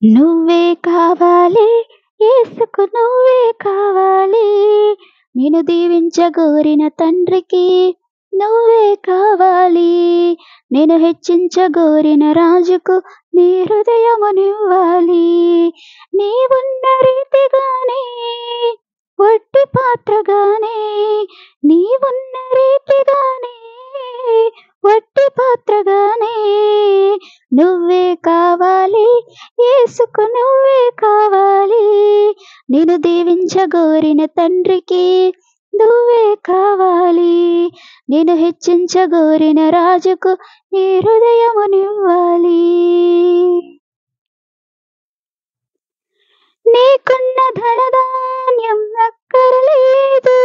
నువ్వే కావాలి, యేసుకు నువ్వే కావాలి. నిన్ను దీవించగోరిన తండ్రికి నువ్వే కావాలి. నేను హెచ్చించగోరిన రాజుకు నీ హృదయమునివ్వాలి. నీవున్న రీతిగానే వట్టి పాత్రగానే, నీవున్న రీతిగానే వట్టి పాత్రగానే నువ్వే కావాలి, యేసుకు నువ్వే కావాలి. నిన్ను దీవించగోరిన తండ్రికి నువ్వే కావాలి. నిన్ను హెచ్చించగోరిన రాజుకు నీ హృదయమునివ్వాలి. నీకున్న ధనధాన్యం అక్కరలేదు,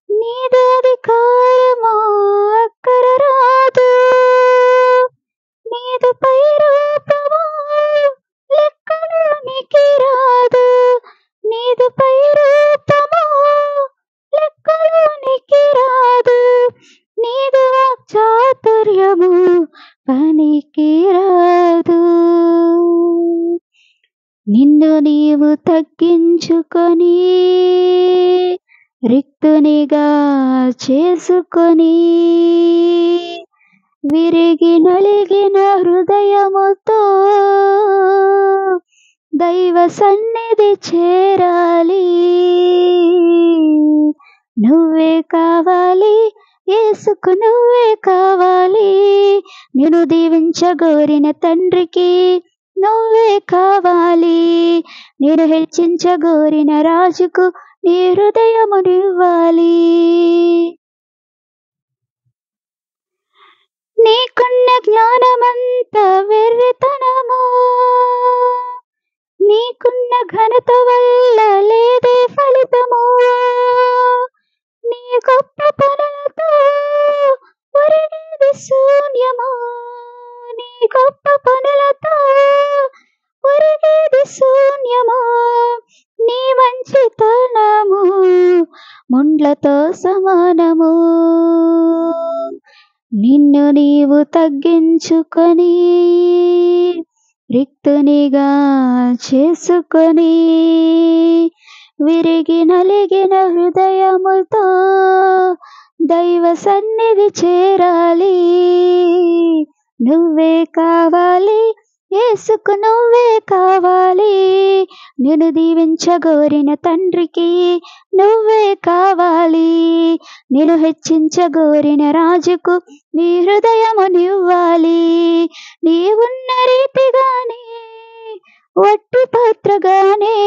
నీదు అధికారము అక్కర రాదు. నీదు పై రూపము లెక్కలోనికి రాదు. నీదు పై రూపము లెక్కలోనికి రాదు. నీదు వాక్చాతుర్యము పనికి రాదు. నిన్ను నీవు తగ్గించుకొని రిక్తునిగా చేసుకొని విరిగి నలిగిన హృదయముతో దైవ సన్నిధి చేరాలి. నువ్వే కావాలి, యేసుకు నువ్వే కావాలి. నిన్ను దీవించగోరిన తండ్రికి నువ్వే కావాలి. నేను హెచ్చించగోరిన రాజుకు నీ హృదయమునివ్వాలి. నీకున్న జ్ఞానమంత వెర్రితనము, నీకున్న ఘనత వల్ల లేదే ఫలితము. నీ గొప్ప పనులతో ఒరిగేది శూన్యము. నీ గొప్ప పనులతో ఒరిగేది శూన్యము. నీ మంచితనము ముండ్లతో సమానము. నిన్ను నీవు తగ్గించుకొని రిక్తునిగా చేసుకొని విరిగి నలిగిన హృదయముతో దైవ సన్నిధి చేరాలి. నువ్వే కావాలి, యేసుకు నువ్వే కావాలి. నిన్ను దీవించగోరిన తండ్రికి నువ్వే కావాలి. నిన్ను హెచ్చించగోరిన రాజుకు నీ హృదయమునివ్వాలి. నీవున్న రీతిగానే వట్టి పాత్రగానే,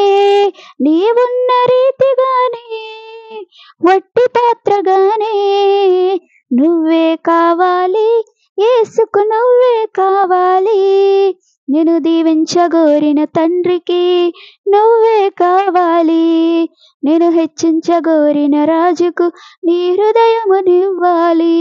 నీవున్న రీతిగానే వట్టి పాత్రగానే నువ్వే కావాలి, యేసుకు నువ్వే కావాలి. నిన్ను దీవించగోరిన తండ్రికి నువ్వే కావాలి. నిన్ను హెచ్చించగోరిన రాజుకు నీ హృదయమునివ్వాలి.